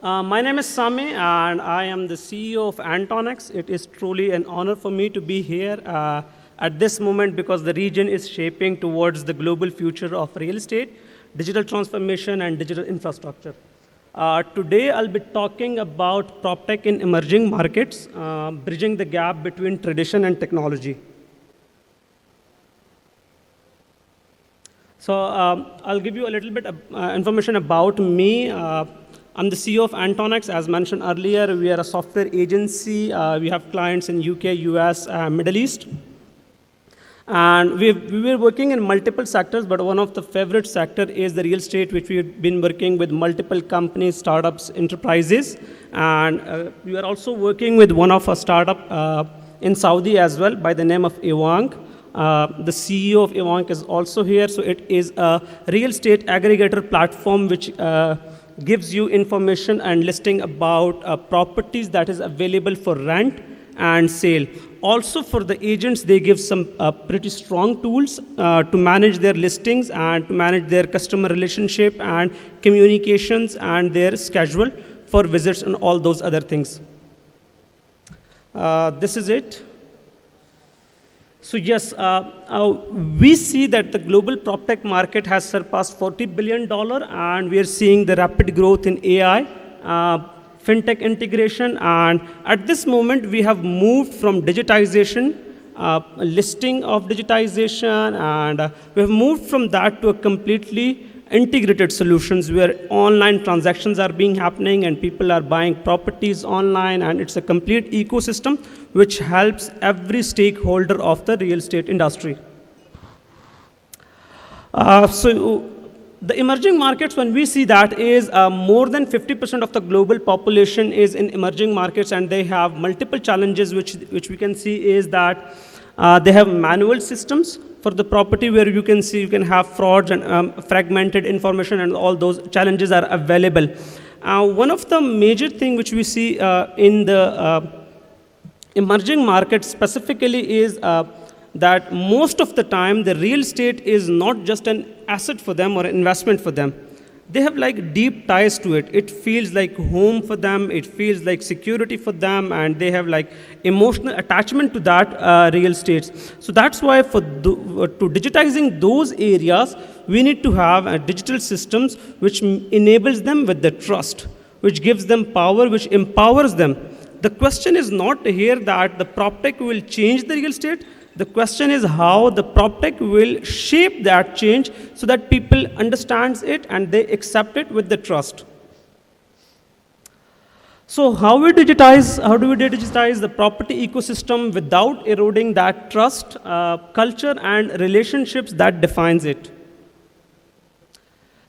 My name is Sami, and I am the CEO of Antonx. It is truly an honor for me to be here at this moment because the region is shaping towards the global future of real estate, digital transformation, and digital infrastructure. Today, I'll be talking about PropTech in emerging markets, bridging the gap between tradition and technology. So I'll give you a little bit of information about me. I'm the CEO of Antonx. As mentioned earlier, we are a software agency. We have clients in UK, US, Middle East. And we were working in multiple sectors, but one of the favorite sector is the real estate, which we've been working with multiple companies, startups, enterprises. And we are also working with one of our startup in Saudi as well by the name of Iwank. The CEO of Iwank is also here. So it is a real estate aggregator platform which gives you information and listing about properties that is available for rent and sale. Also for the agents, they give some pretty strong tools to manage their listings and to manage their customer relationship and communications and their schedule for visits and all those other things. This is it. So yes, we see that the global PropTech market has surpassed $40 billion, and we are seeing the rapid growth in AI, Fintech integration, and at this moment, we have moved from digitization, listing of digitization, and we have moved from that to a completely integrated solutions where online transactions are being happening and people are buying properties online, and it's a complete ecosystem which helps every stakeholder of the real estate industry. So the emerging markets, when we see that, is more than 50% of the global population is in emerging markets, and they have multiple challenges, which we can see is that they have manual systems for the property where you can see you can have frauds and fragmented information, and all those challenges are available. One of the major thing which we see in the emerging markets specifically is that most of the time the real estate is not just an asset for them or an investment for them. They have like deep ties to it. It feels like home for them. It feels like security for them, and they have like emotional attachment to that real estate. So that's why to digitizing those areas, we need to have digital systems which enables them with the trust, which gives them power, which empowers them. The question is not here that the PropTech will change the real estate. The question is how the PropTech will shape that change so that people understand it and they accept it with the trust. So how do we digitize the property ecosystem without eroding that trust, culture, and relationships that defines it?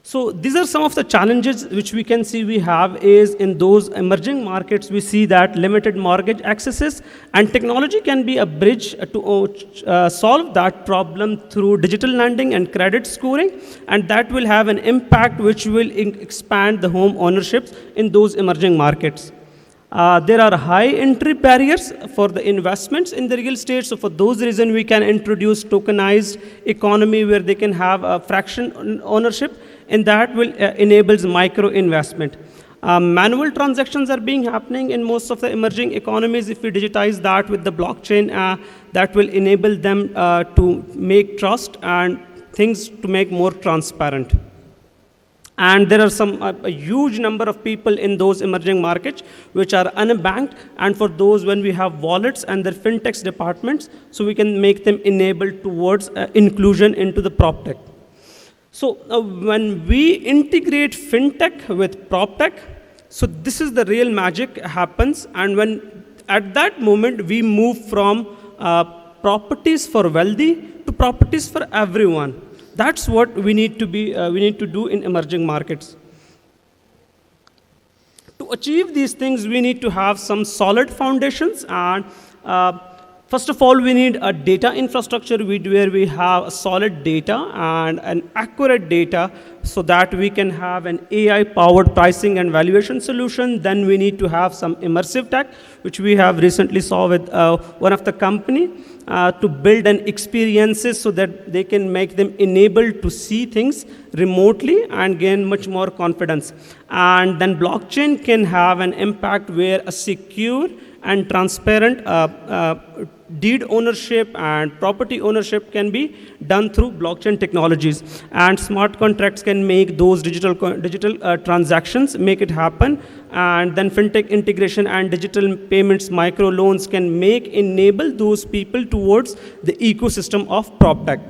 So these are some of the challenges which we can see we have is in those emerging markets. We see that limited mortgage accesses, and technology can be a bridge to solve that problem through digital lending and credit scoring, and that will have an impact which will expand the home ownerships in those emerging markets. There are high entry barriers for the investments in the real estate. So for those reasons, we can introduce tokenized economy where they can have a fraction ownership, and that will enables micro investment. Manual transactions are being happening in most of the emerging economies. If we digitize that with the blockchain, that will enable them to make trust and things to make more transparent. And there are a huge number of people in those emerging markets which are unbanked, and for those when we have wallets and their fintech departments, so we can make them enabled towards inclusion into the PropTech. So when we integrate fintech with PropTech, so this is the real magic happens, and when at that moment we move from properties for wealthy to properties for everyone. That's what we need to do in emerging markets. To achieve these things, we need to have some solid foundations, and First of all, we need a data infrastructure where we have solid data and an accurate data so that we can have an AI-powered pricing and valuation solution. Then we need to have some immersive tech, which we have recently saw with one of the company to build an experiences so that they can make them enabled to see things remotely and gain much more confidence. And then blockchain can have an impact where a secure and transparent deed ownership and property ownership can be done through blockchain technologies. And smart contracts can make those digital transactions, make it happen. And then fintech integration and digital payments, microloans can enable those people towards the ecosystem of PropTech.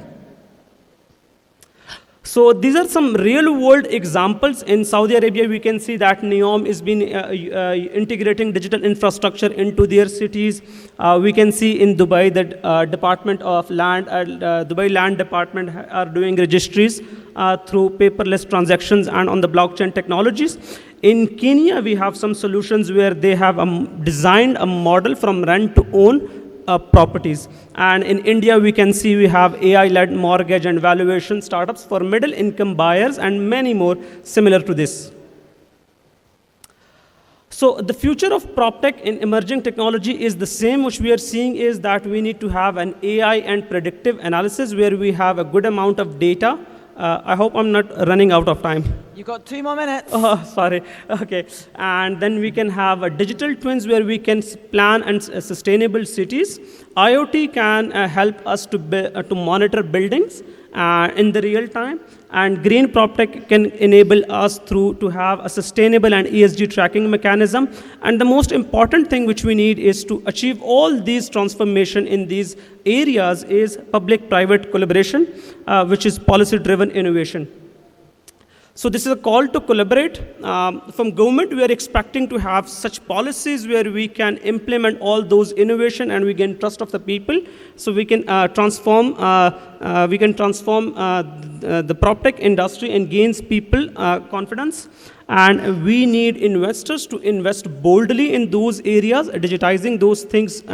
So these are some real-world examples. In Saudi Arabia, we can see that NEOM is been integrating digital infrastructure into their cities. We can see in Dubai that Department of Land, Dubai Land Department are doing registries through paperless transactions and on the blockchain technologies. In Kenya, we have some solutions where they have designed a model from rent to own properties. And in India, we can see we have AI-led mortgage and valuation startups for middle-income buyers and many more similar to this. So the future of PropTech in emerging technology is the same, which we are seeing is that we need to have an AI and predictive analysis where we have a good amount of data. I hope I'm not running out of time. You got 2 more minutes. Oh, sorry. Okay. And then we can have a digital twins where we can plan and sustainable cities. IoT can help us to monitor buildings in the real time. And green PropTech can enable us to have a sustainable and ESG tracking mechanism. And the most important thing which we need is to achieve all these transformation in these areas is public-private collaboration, which is policy-driven innovation. So this is a call to collaborate. From government, we are expecting to have such policies where we can implement all those innovation and we gain trust of the people. So we can transform the PropTech industry and gains people confidence. And we need investors to invest boldly in those areas, digitizing those things.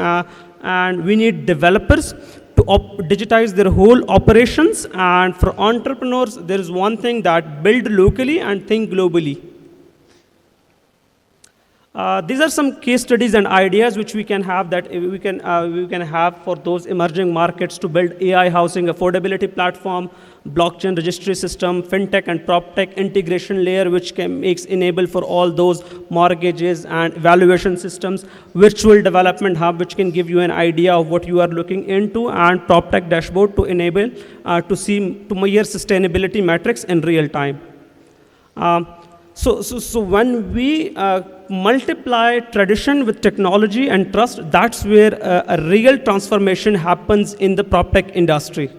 And we need developers to digitize their whole operations. And for entrepreneurs, there is one thing that build locally and think globally. These are some case studies and ideas which we can have that we can have for those emerging markets to build AI housing affordability platform, blockchain registry system, fintech and PropTech integration layer, which makes enable for all those mortgages and valuation systems, virtual development hub, which can give you an idea of what you are looking into, and PropTech dashboard to enable to measure sustainability metrics in real time. So when we multiply tradition with technology and trust, that's where a real transformation happens in the PropTech industry.